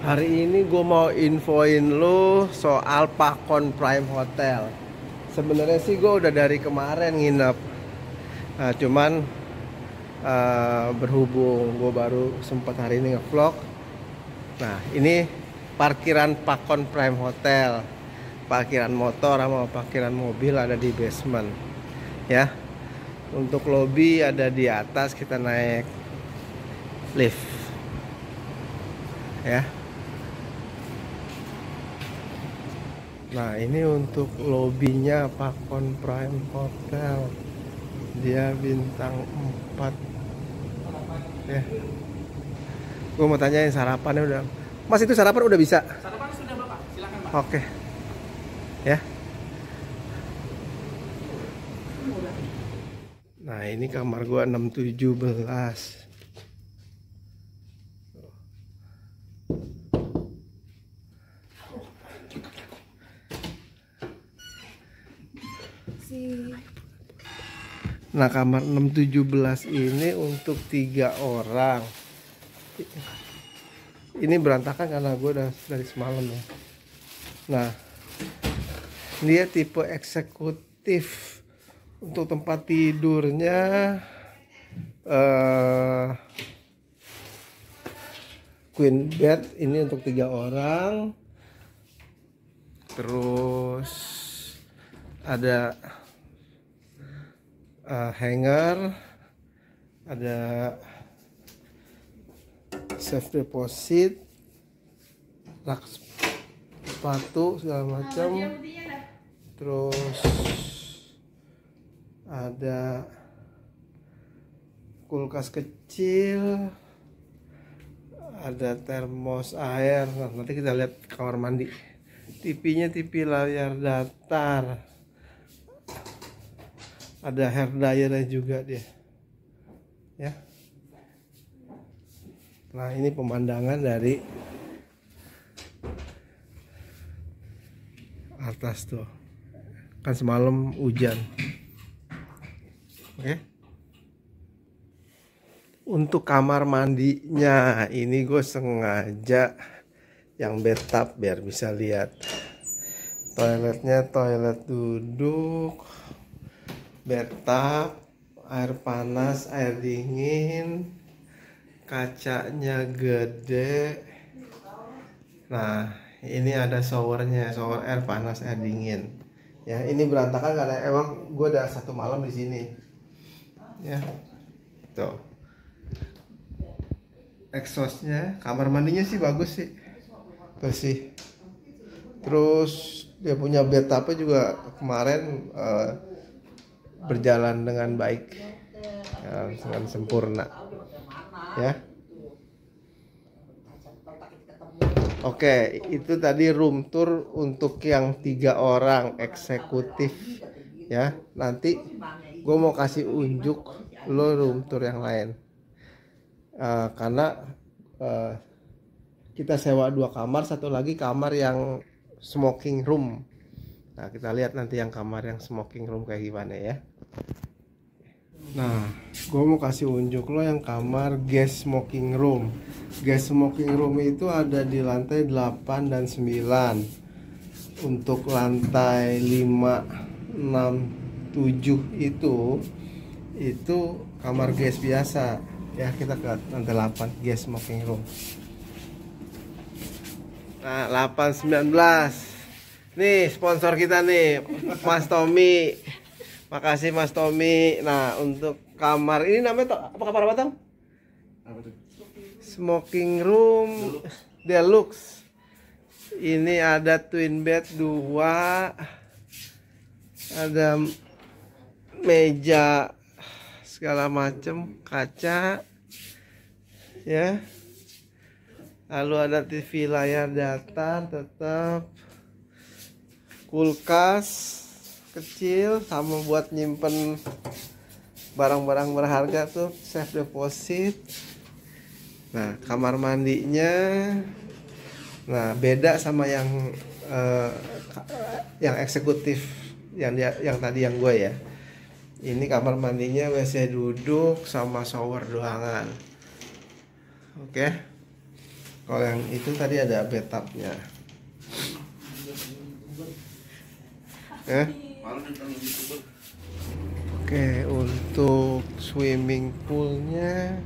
Hari ini gue mau infoin lu soal Pakon Prime Hotel. Sebenarnya sih gue udah dari kemarin nginep. Nah, cuman berhubung gue baru sempat hari ini ngevlog. Nah, ini parkiran Pakon Prime Hotel. Parkiran motor sama parkiran mobil ada di basement. Ya. Untuk lobby ada di atas, kita naik lift. Ya. Nah, ini untuk lobbynya Pakon Prime Hotel. Dia bintang 4 ya. Gue mau tanyain sarapannya udah. Mas, itu sarapan udah bisa? Sarapan sudah Bapak, silakan Pak. Oke. Ya. Nah, ini kamar gua 617. Nah, kamar 617 ini untuk 3 orang. Ini berantakan karena gue udah dari semalam ya. Nah, dia tipe eksekutif. Untuk tempat tidurnya queen bed ini untuk 3 orang. Terus ada hanger, ada safe deposit, rak sepatu segala macam. Terus ada kulkas kecil, ada termos air. Nah, nanti kita lihat kamar mandi. TV-nya TV layar datar. Ada hair dryer juga dia. Ya. Nah, ini pemandangan dari atas tuh. Kan semalam hujan. Oke. Untuk kamar mandinya ini gue sengaja yang bathtub biar bisa lihat. Toiletnya toilet duduk, bathtub, air panas, air dingin, kacanya gede. Nah, ini ada showernya, shower air panas, air dingin. Ya, ini berantakan karena emang gue udah 1 malam di sini. Ya, tuh. Exhaustnya, kamar mandinya sih bagus sih. Tuh sih. Terus dia punya bathtubnya juga kemarin berjalan dengan baik, ya, dengan sempurna. Ya. Oke, itu tadi room tour untuk yang 3 orang eksekutif. Ya, nanti gue mau kasih unjuk lo room tour yang lain. Karena kita sewa 2 kamar, satu lagi kamar yang smoking room. Nah, kita lihat nanti yang kamar yang smoking room kayak gimana ya. Nah, gue mau kasih unjuk lo yang kamar guest smoking room. Guest smoking room itu ada di lantai 8 dan 9. Untuk lantai 5, 6, 7 itu kamar guest biasa. Ya, kita ke lantai 8 guest smoking room. Nah, 8, 19. Nih sponsor kita nih, Mas Tommy. Makasih Mas Tommy. Nah, untuk kamar ini namanya apa, kamar apa, Tom? Smoking room deluxe. Ini ada twin bed 2. Ada meja segala macem, kaca. Ya. Lalu ada TV layar datar tetap. Kulkas kecil sama buat nyimpen barang-barang berharga tuh, safe deposit. Nah, kamar mandinya nah beda sama yang eksekutif yang tadi yang gue ya. Ini kamar mandinya WC duduk sama shower ruangan. Oke. Kalau yang itu tadi ada bathtubnya. Oke, untuk swimming poolnya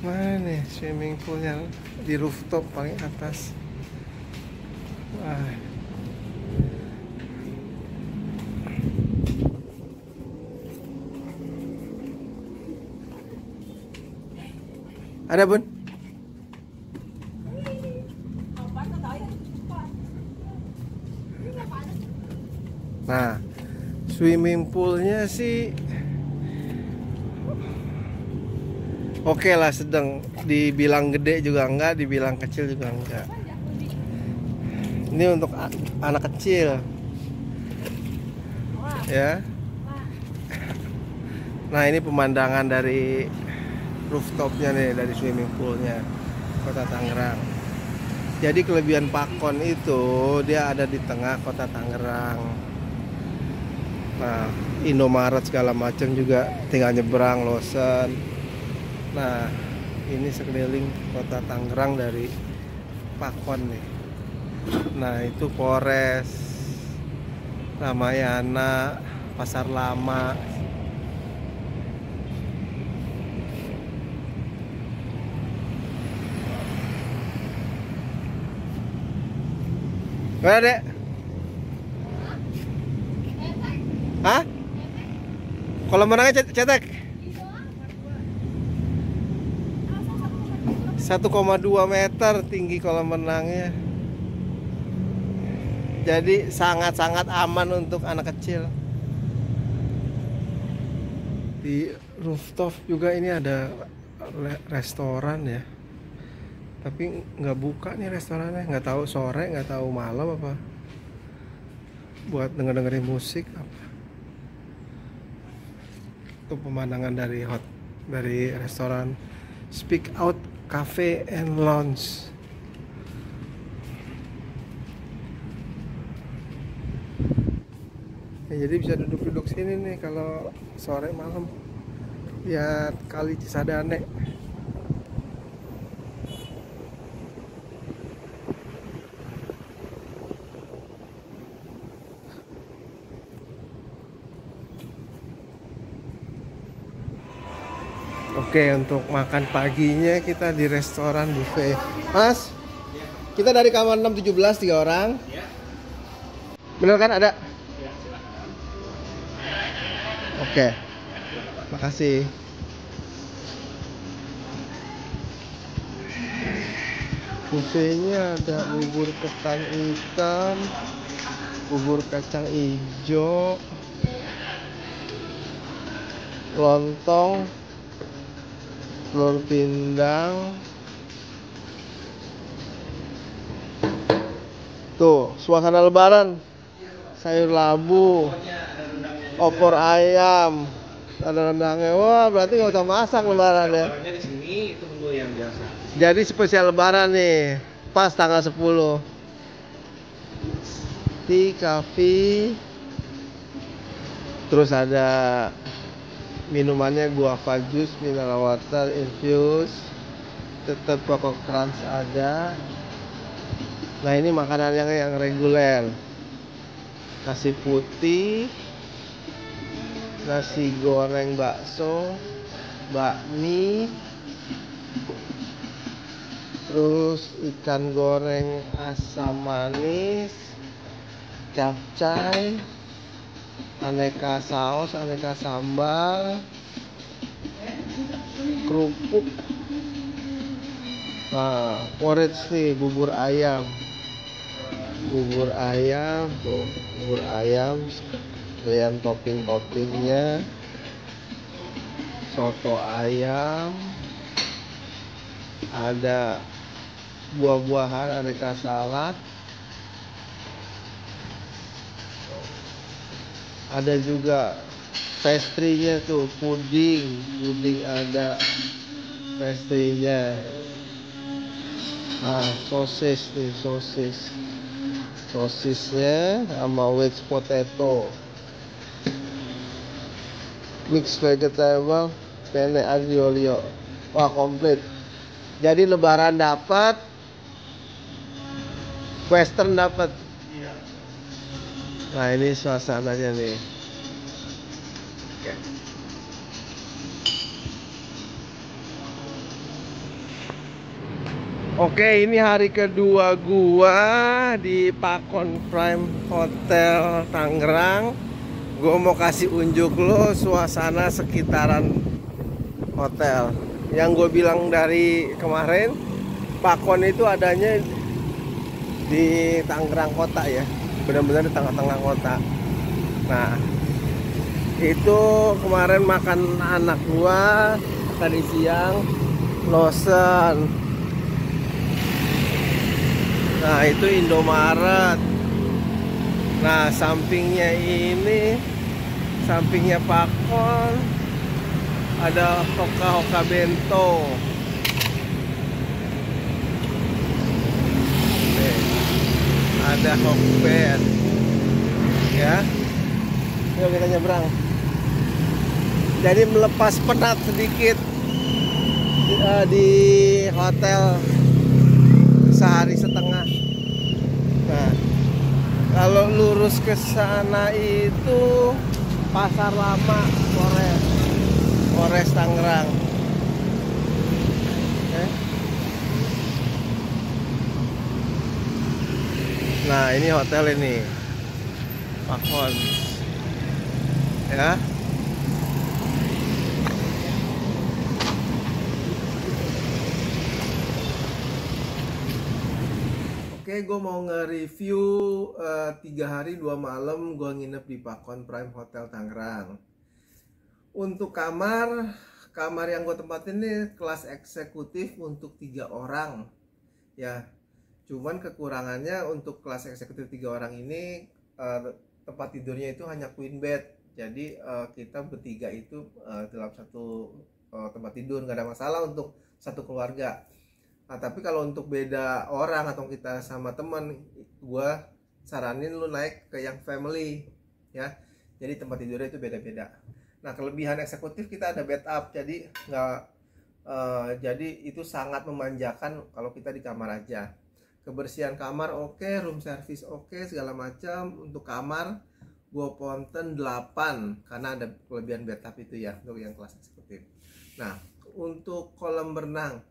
mana nih? Swimming poolnya di rooftop paling atas. Wah. Ada Bun? Nah, swimming poolnya sih oke lah, sedang. Dibilang gede juga enggak, dibilang kecil juga enggak. Ini untuk anak kecil ya. Nah, ini pemandangan dari rooftopnya nih, dari swimming poolnya Kota Tangerang. Jadi kelebihan Pakon itu dia ada di tengah Kota Tangerang. Nah, Indomaret segala macam juga tinggal nyebrang, Lawson. Nah, ini sekeliling Kota Tangerang dari Pakon nih. Nah, itu Polres, Ramayana, Pasar Lama. Mana Dek? Hah? Kolam renangnya cetek 1,2 meter tinggi kolam renangnya. Jadi sangat-sangat aman untuk anak kecil. Di rooftop juga ini ada restoran ya. Tapi nggak buka nih restorannya, nggak tahu sore, nggak tahu malam apa. Buat dengerin musik apa. Itu pemandangan dari restoran Speak Out Cafe and Lounge. Ya, jadi bisa duduk-duduk sini nih kalau sore malam. Lihat Kali Cisadane. Oke, untuk makan paginya kita di restoran buffet. Mas, kita dari kamar 617 3 orang. Bener kan ada? Oke, makasih. Buffetnya ada bubur ketan hitam, bubur kacang hijau, lontong, telur pindang. Tuh, suasana lebaran. Sayur labu, opor ayam, ada rendangnya. Wah, berarti nggak usah masak lebaran ya. Di sini itu menu yang biasa. Jadi spesial lebaran nih, pas tanggal 10. Tea, coffee. Terus ada minumannya guava juice, mineral water, infuse. Tetap pokok crunch ada. Nah, ini makanan yang reguler. Nasi putih, nasi goreng bakso, bakmi, terus ikan goreng asam manis, capcay, aneka saus, aneka sambal, kerupuk. Nah, porridge nih, bubur ayam. Bubur ayam, tuh, bubur ayam. Lihat topping-toppingnya. Soto ayam. Ada buah-buahan, aneka salad. Ada juga pastry-nya tuh, puding ada pastry-nya. Nah, sosisnya sama wedge potato, mix vegetable, penne aglio olio. Wah, komplit. Jadi Lebaran dapat, Western dapat. Iya. Nah ini suasananya nih. Oke, ini hari kedua gua di Pakon Prime Hotel Tangerang. Gua mau kasih unjuk lo suasana sekitaran hotel. Yang gue bilang dari kemarin, Pakon itu adanya di Tangerang kota ya, benar-benar di tengah-tengah kota. Nah, itu kemarin makan anak gua tadi siang, Lawson. Nah itu Indomaret. Nah sampingnya ini, sampingnya Pakon, ada Hoka Bento. Nih, ada Hokben. Ya, yuk kita nyebrang. Jadi melepas penat sedikit di hotel sehari setengah. Nah, kalau lurus ke sana itu Pasar Lama, Polres Tangerang. Nah, ini hotel ini, Pakon. Ya. Oke, gue mau nge-review 3 hari 2 malam gue nginep di Pakon Prime Hotel Tangerang. Untuk kamar yang gue tempatin ini kelas eksekutif untuk 3 orang. Ya, cuman kekurangannya untuk kelas eksekutif 3 orang ini tempat tidurnya itu hanya queen bed. Jadi kita bertiga itu dalam satu tempat tidur, nggak ada masalah untuk satu keluarga. Nah, tapi kalau untuk beda orang atau kita sama teman, gue saranin lu naik ke yang family ya. Jadi tempat tidurnya itu beda-beda. Nah, kelebihan eksekutif kita ada bed up, jadi jadi itu sangat memanjakan kalau kita di kamar aja. Kebersihan kamar oke, room service oke, segala macam. Untuk kamar gue ponten 8 karena ada kelebihan bed up itu ya untuk yang kelas eksekutif. Nah, untuk kolam berenang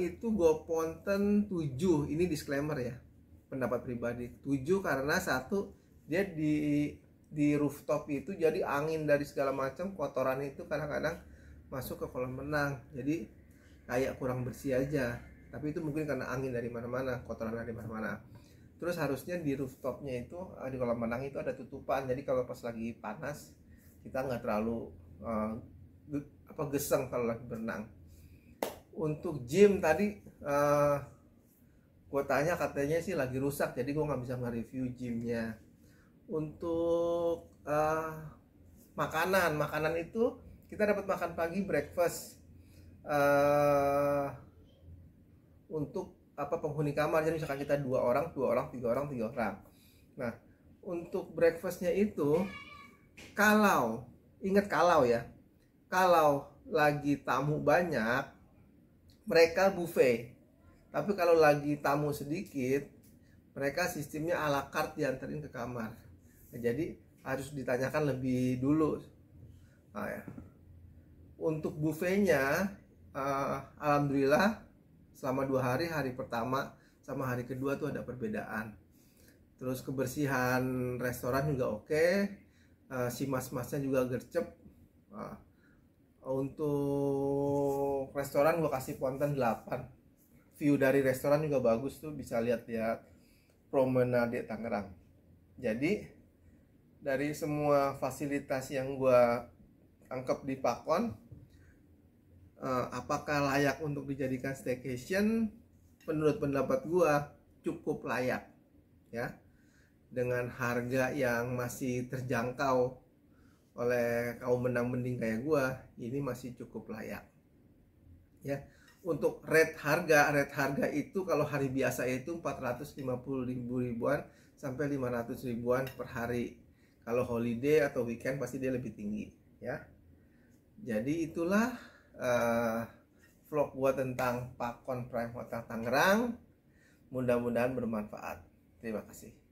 itu gue ponten 7. Ini disclaimer ya, pendapat pribadi. 7 karena satu, dia di rooftop itu, jadi angin dari segala macam kotoran itu kadang-kadang masuk ke kolam renang, jadi kayak kurang bersih aja. Tapi itu mungkin karena angin dari mana-mana, kotoran dari mana-mana. Terus harusnya di rooftopnya itu, di kolam renang itu ada tutupan, jadi kalau pas lagi panas kita nggak terlalu geseng kalau lagi berenang. Untuk gym tadi gue tanya, katanya sih lagi rusak, jadi gue nggak bisa nge-review gymnya. Untuk makanan itu kita dapat makan pagi, breakfast untuk penghuni kamar. Jadi misalkan kita 2 orang, 3 orang. Nah, untuk breakfastnya itu kalau lagi tamu banyak mereka buffet, tapi kalau lagi tamu sedikit mereka sistemnya a la carte, dianterin ke kamar. Nah, jadi harus ditanyakan lebih dulu. Nah, ya. Untuk buffetnya alhamdulillah selama 2 hari, hari pertama sama hari kedua tuh ada perbedaan. Terus kebersihan restoran juga oke, si mas-masnya juga gercep. Untuk restoran gue kasih ponten 8. View dari restoran juga bagus tuh, bisa lihat-lihat promenade Tangerang. Jadi dari semua fasilitas yang gue tangkap di Pakon, apakah layak untuk dijadikan staycation? Menurut pendapat gue cukup layak ya, dengan harga yang masih terjangkau oleh kaum menang-mending kayak gua. Ini masih cukup layak ya. Untuk rate harga itu kalau hari biasa itu 450.000 sampai 500.000 per hari. Kalau holiday atau weekend pasti dia lebih tinggi ya. Jadi itulah vlog gua tentang Pakon Prime Hotel Tangerang. Mudah-mudahan bermanfaat. Terima kasih.